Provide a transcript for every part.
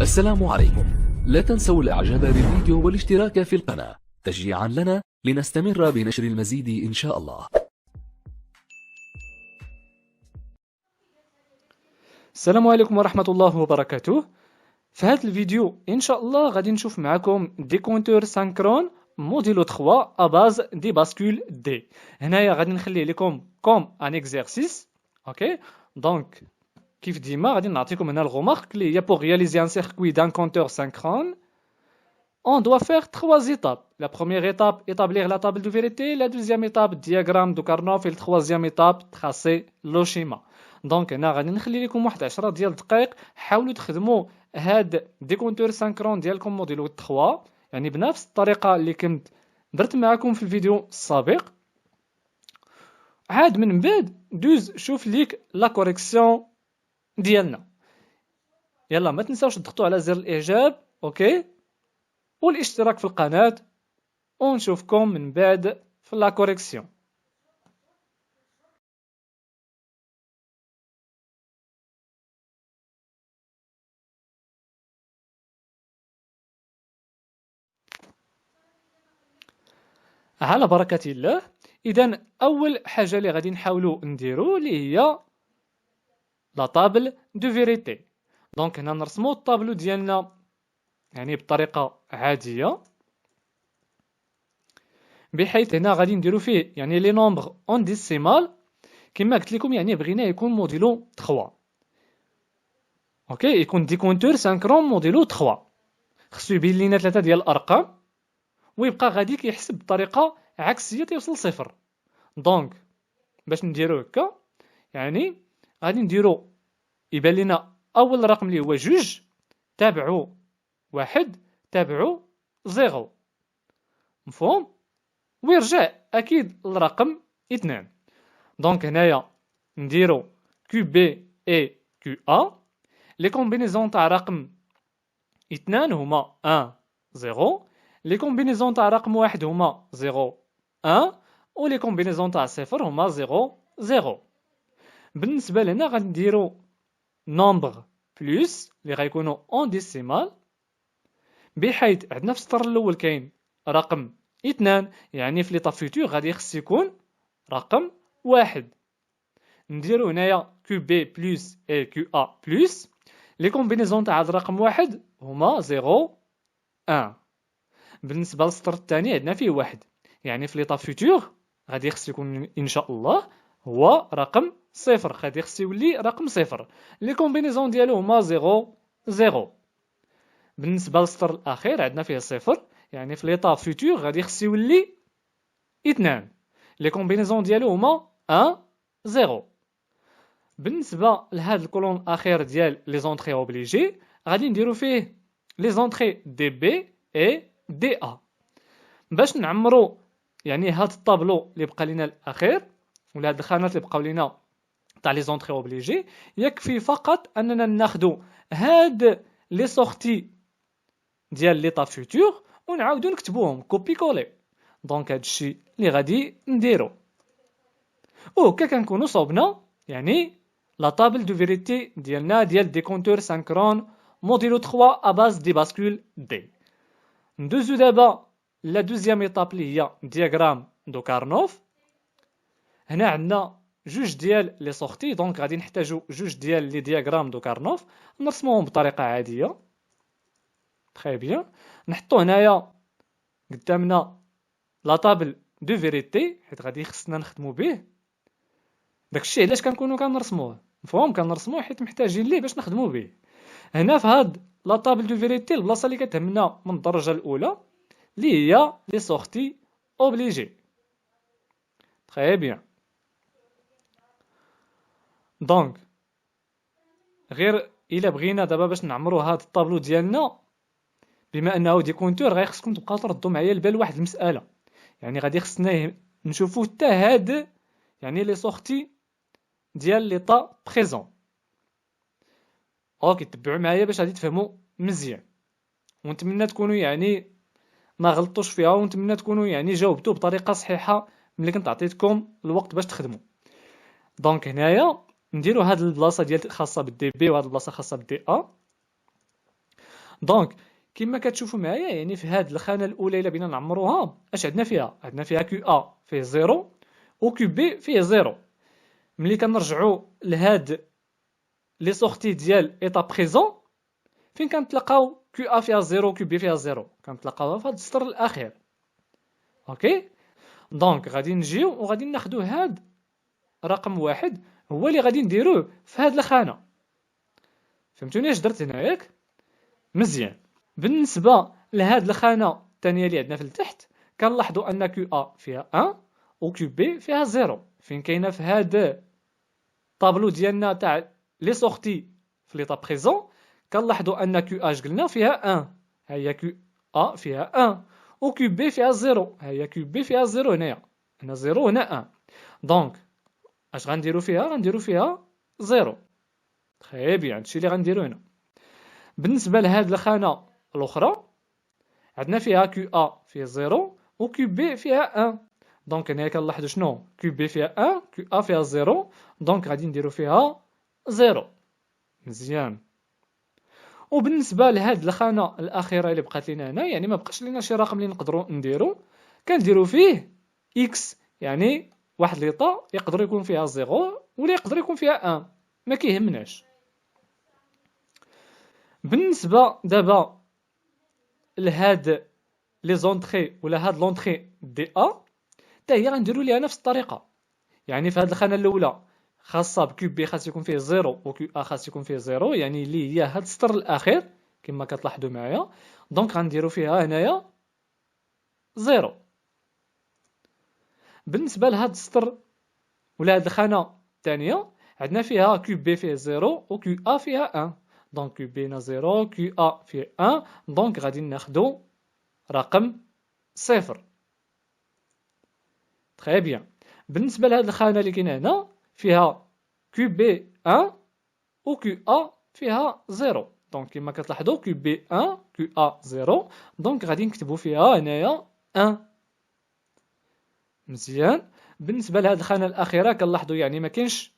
السلام عليكم. لا تنسوا الاعجاب بالفيديو والاشتراك في القناة تشجيعا لنا لنستمر بنشر المزيد ان شاء الله. السلام عليكم ورحمة الله وبركاته. في هذا الفيديو ان شاء الله غادي نشوف معكم دي كونتور سانكرون موديلو 3 اباز دي باسكول دي. هنايا غادي نخليه لكم كوم ان اكزرسيس. اوكي دونك كيف ديما غادي نعطيكم هنا الغومارك اللي هي pour réaliser un circuit d'un compteur synchrone on doit faire 3 étapes. La première étape, établir la table de vérité. La deuxième étape, diagramme de Carnot. Et la troisième étape, tracer le schéma. Donc هنا غادي نخلي لكم واحد 10 ديال الدقائق حاولوا تخدموا هاد دي كونتور سانكرون ديالكم موديلو 3 يعني بنفس الطريقه اللي كنت درت معكم في الفيديو السابق. عاد من بعد دوز شوف ليك لا كوريكسيون ديالنا. يلا ما تنساوش تضغطوا على زر الاعجاب اوكي والاشتراك في القناة ونشوفكم من بعد في لا كوريكسيون. على بركة الله. إذا أول حاجة اللي غادي نحاولوا نديرو اللي هي لا طابل دو فيريتي. دونك هنا نرسمو الطابلو ديالنا يعني بطريقة عادية بحيث هنا غادي نديرو فيه يعني لي نومبر اون ديسيمال كما قلت لكم يعني بغينا يكون موديلو 3 اوكي يكون دي كونتور سانكرون موديلو 3 خصو يبين لينا 3 ديال الارقام ويبقى غادي كيحسب بطريقه عكسيه توصل صفر. دونك باش نديرو هكا يعني غادي نديرو يبان لينا اول رقم اللي هو 2 تابعو 1 تابعو 0 مفهوم ويرجع اكيد الرقم 2. دونك هنايا نديرو كيو بي اي كيو ا. لي كومبينيزون تاع رقم 2 هما 1 0. لي كومبينيزون تاع رقم 1 هما 0 1 و لي كومبينيزون تاع 0 هما 0 0. بالنسبه لهنا غنديرو نومبر بلس اللي غيكونوا اون ديسيمال بحيث عندنا في السطر الاول كاين رقم 2 يعني في ليطاب فيتور غادي خص يكون رقم 1. نديرو هنايا كيو بي بلس اي كيو ا بلس لي كومبينيزون تاع هاد الرقم 1 هما 0 1. بالنسبه للسطر الثاني عندنا فيه 1 يعني في ليطاب فيتور غادي خص يكون ان شاء الله هو رقم 0 غادي خص يولي رقم 0. لي كومبينيزون ديالو هما 0 0. بالنسبه للسطر الاخير عندنا فيه 0 يعني في ليطاب فيتور غادي خص يولي 2. لي كومبينيزون ديالو هما 1 0. بالنسبه لهاد الكولون الاخير ديال لي زونطري اوبليجي غادي نديرو فيه لي زونطري دي بي اي دي ا باش نعمرو يعني هاد الطابلو اللي بقى لينا الاخير ولا هاد الخانات اللي بقاو لينا تاع لي زونطري اوبليجي يكفي فقط اننا ناخدو هاد لي سورتي ديال ليطاب فيتور ونعاودو نكتبوهم كوبي كولي. دونك هادشي اللي غادي نديرو وهكا كنكونو صوبنا يعني لا طابل دو فيريتي ديالنا ديال دي كونتور سانكرون موديلو 3 اباز دي باسكول دي. ندوزو دابا لا دوزيام ايطاب اللي هي دياغرام دو كارنوف. هنا عندنا جوج ديال لي سورتي دونك غادي نحتاجو جوج ديال لي دياغرام دو كارنوف نرسموهم بطريقه عاديه. تري بيان نحطو هنايا قدامنا لا طابل دو فيريتي حيت غادي خصنا نخدمو به. داكشي علاش كنكونو كنرسموه مفهوم كنرسموه حيت محتاجين ليه باش نخدمو به. هنا في هاد لا طابل دو فيريتي البلاصه اللي كتهمنا من الدرجه الاولى اللي هي لي سورتي اوبليجي. تري بيان دونك غير الا بغينا دابا باش نعمرو هاد الطابلو ديالنا بما انه دي كونتور غير خصكم تبقاو تردوا معايا البال واحد المساله يعني غادي خصنا نشوفو حتى هاد يعني لي سورتي ديال ليطا بريزون. اوكي تبعوا معايا باش غادي تفهموا مزيان ونتمنى تكونوا يعني ما غلطوش فيها ونتمنى تكونوا يعني جاوبتوا بطريقه صحيحه ملي كنت عطيتكم الوقت باش تخدموا. دونك هنايا نديروا هاد البلاصه ديال خاصه بالدي بي وهاد البلاصه خاصه بالدي ا دونك كما كتشوفوا معايا يعني في هاد الخانه الاولى الا بغينا نعمروها اش عندنا فيها؟ عندنا فيها كيو ا فيه 0 و كيو بي فيه 0. ملي كنرجعوا لهاد لي سورتي ديال ايتا بريزون فين كنتلقاو كيو ا فيها 0 كيو بي فيها 0 كنتلقاوها في هاد السطر الاخير. اوكي دونك غادي نجيو وغادي ناخدو هاد رقم واحد هو اللي غادي نديروه في هاد الخانه. فهمتوني اش درت هنا ياك؟ مزيان. بالنسبه لهاد الخانه الثانيه اللي عندنا في التحت كنلاحظوا ان كيو ا فيها 1 و كيو بي فيها 0 فين كاينه في هاد الطابلو ديالنا تاع لي سورتي في ليطا بريزون. كنلاحظوا ان كيو ا قلنا فيها 1 ها هي كيو ا فيها 1 و كيو بي فيها 0 ها هي كيو بي فيها 0 هنايا هنا 0 هنا 1. دونك اش غنديروا فيها؟ غنديروا فيها 0. تري بيان هادشي اللي غنديروا هنا. بالنسبه لهاد الخانه الاخرى عندنا فيها كيو ا فيه 0 و كيو بي فيها 1. دونك هنا كنلاحظوا شنو كيو بي فيها 1 كيو ا فيها 0 دونك غادي نديروا فيها 0. مزيان. وبالنسبه لهاد الخانه الاخيره اللي بقات لنا هنا يعني ما بقاش لنا شي رقم اللي نقدروا نديروا كنديروا فيه اكس يعني واحد ليطا يقدر يكون فيها 0 ولا يقدر يكون فيها 1 ما كيهمناش. بالنسبه دابا لهاد لي زونطري ولا هاد لونطري دي ا حتى هي غنديروا ليها نفس الطريقه. يعني في هاد الخانه الاولى خاصه بكيو بي خاص يكون فيه 0 وكيو ا خاص يكون فيه 0 يعني اللي هي هاد السطر الاخير كما كتلاحظوا معايا. دونك غنديروا فيها هنايا 0. بالنسبه لهاد السطر ولا هاد الخانه الثانيه عندنا فيها كيو بي فيه 0 وكيو ا فيها 1. دونك كيو بي هنا 0 كيو ا فيه 1 دونك غادي ناخذوا رقم 0. تري بيان. بالنسبه لهاد الخانه اللي كاينه هنا فيها كيو بي 1 و كيو ا فيها 0. دونك كما كتلاحظوا كيو بي 1 كيو ا 0 دونك غادي نكتبوا فيها هنايا 1. مزيان. بالنسبه لهاد الخانه الاخيره كنلاحظوا يعني ما كاينش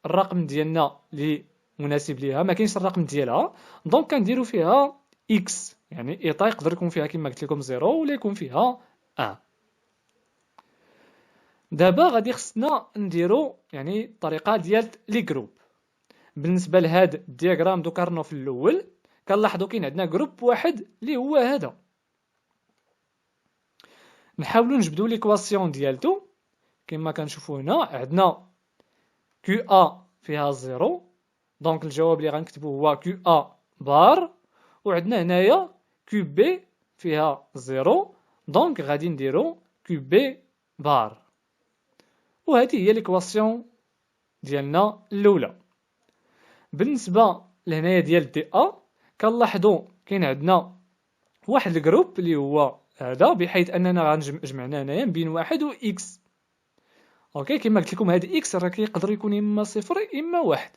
الرقم ديالنا اللي مناسب ليها ما كاينش الرقم ديالها دونك كنديروا فيها اكس يعني ايطا يقدر يكون فيها كما قلت لكم 0 ولا يكون فيها 1. دابا غادي خصنا نديرو يعني الطريقه ديال لي جروب. بالنسبه لهاد الدياغرام دوك كارنو في الاول كنلاحظوا كاين عندنا جروب واحد اللي هو هذا. نحاولوا نجبدوا ليكواسيون ديالتو كما كنشوفوا هنا عندنا كيو ا فيها 0 دونك الجواب اللي غنكتبوه هو كيو ا بار وعندنا هنايا كيو بي فيها 0 دونك غادي نديرو كيو بي بار. وهذه هي ليكواسيون ديالنا الاولى. بالنسبه لهنايا ديال دي ا كنلاحظوا كاين عندنا واحد الجروب اللي هو هذا بحيث اننا غنجمعنا هنايا بين واحد و اكس. اوكي كما قلت لكم هذا اكس راه كيقدر يكون اما صفر اما واحد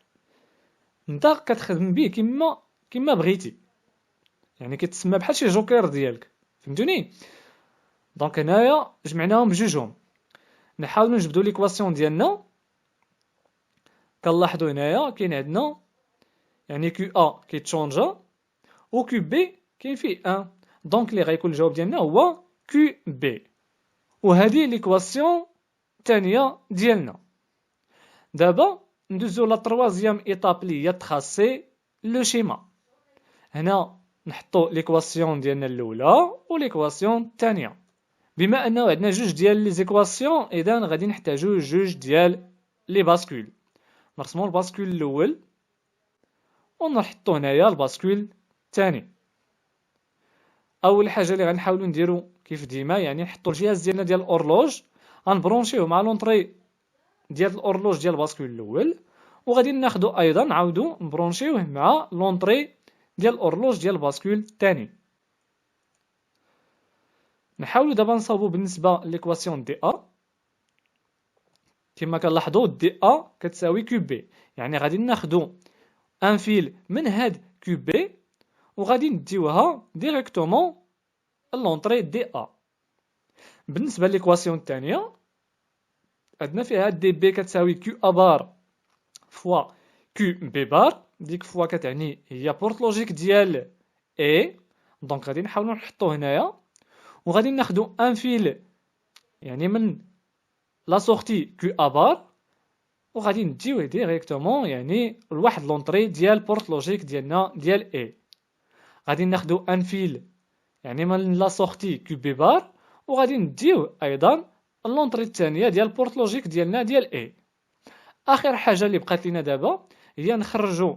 انت كتخدم به كما بغيتي يعني كتسمى بحال شي جوكر ديالك. فهمتوني؟ دونك هنايا جمعناهم بجوجهم. نحاولوا نجبدوا ليكواسيون ديالنا كنلاحظوا هنايا كاين عندنا يعني كيو ا كيتشونجا و كيو بي كاين فيه 1 دونك اللي غيكون الجواب ديالنا هو كيو بي. وهذه ليكواسيون الثانيه ديالنا. دابا ندوزو لا تروازيام ايطاب اللي هي تراسي لو شيما. هنا نحطو ليكواسيون ديالنا الاولى و ليكواسيون الثانيه. بما انه عندنا جوج ديال لي زيكواسيون اذا غادي نحتاجو جوج ديال لي باسكول. نرسمو الباسكول الاول ونحطو هنايا الباسكول الثاني. اول حاجه اللي غنحاولوا نديرو كيف ديما يعني نحطو الجهاز ديالنا ديال الاورلوج غنبرونشيوه مع لونطري ديال الاورلوج ديال الباسكول الاول وغادي ناخدو ايضا نعاودو نبرونشيوه مع لونطري ديال الاورلوج ديال الباسكول الثاني. نحاولوا دابا نصاوبوا بالنسبه ليكواسيون دي ا. كما كنلاحظوا دي ا كتساوي كيو بي يعني غادي ناخدو ان فيل من هاد كيو بي وغادي نديوها ديريكتومون لونطري دي ا. بالنسبه ليكواسيون الثانيه عندنا فيها دي بي كتساوي كيو ا بار فوا كيو بي بار. ديك فوا كتعني هي بورت لوجيك ديال اي. دونك غادي نحاولوا نحطوه هنايا، وغادي ناخدو ان فيل يعني من لا سورتي كيو ا بار، وغادي نديوه ديريكتومون يعني لواحد لونطري ديال بورت لوجيك ديالنا ديال اي. غادي ناخدو ان فيل يعني من لا سورتي كيو بي بار، وغادي نديوه ايضا لونطري الثانيه ديال بورت لوجيك ديالنا ديال اي. اخر حاجه اللي بقات لينا دابا هي نخرجوا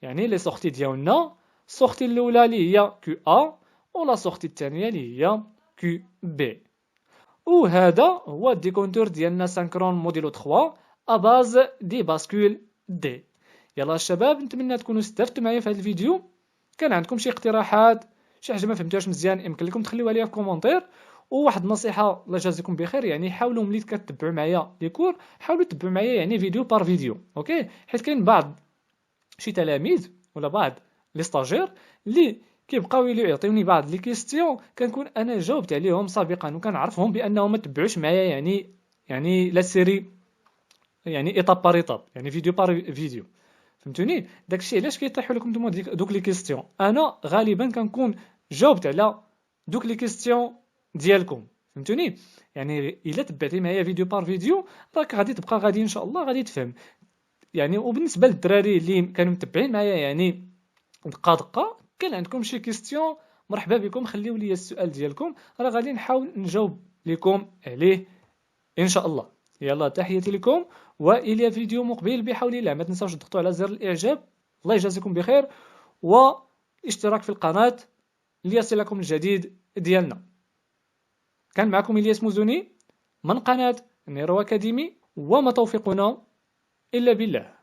يعني لي سورتي ديالنا، السورتي الاولى اللي هي كيو ا، ولا سورتي الثانيه اللي هي كيو بي. وهذا هو الديكونتور ديالنا سانكرون موديلو 3 اباز دي باسكول دي. يلا الشباب، نتمنى تكونوا استفدتوا معايا في هذا الفيديو. كان عندكم شي اقتراحات، شي حاجه ما فهمتوهاش مزيان، يمكن لكم تخليوها ليا في كومونتير. وواحد النصيحه الله يجازيكم بخير، يعني حاولوا ملي كتبعوا معايا لي كور حاولوا تبعوا معايا يعني فيديو بار فيديو، اوكي؟ حيت كاين بعض شي تلاميذ ولا بعض لي ستاجير اللي كيبقاو يعطيوني بعض لي كيستيون كنكون انا جاوبت عليهم سابقا، وكنعرفهم بانهم ما تبعوش معايا يعني لا سيري يعني ايطاب بار ايطاب، يعني فيديو بار فيديو. فهمتوني؟ داكشي علاش كيطيحوا لكم نتوما دوك لي كيستيون. انا غالبا كنكون جاوبت على دوك لي كيستيون ديالكم. فهمتوني؟ يعني الا تبعتي معايا فيديو بار فيديو راك غادي تبقى غادي ان شاء الله غادي تفهم يعني. وبالنسبه للدراري اللي كانوا متبعين معايا يعني دقه دقه، كان عندكم شي كيستيون مرحبا بكم، خليو لي السؤال ديالكم، راه غادي نحاول نجاوب لكم عليه ان شاء الله. يلا تحياتي لكم، والى فيديو مقبل بحول الله. ما تنساوش تضغطوا على زر الاعجاب، الله يجازيكم بخير، واشتراك في القناه ليصلكم الجديد ديالنا. كان معكم الياس موزوني من قناه نيرو اكاديمي، وما توفيقنا الا بالله.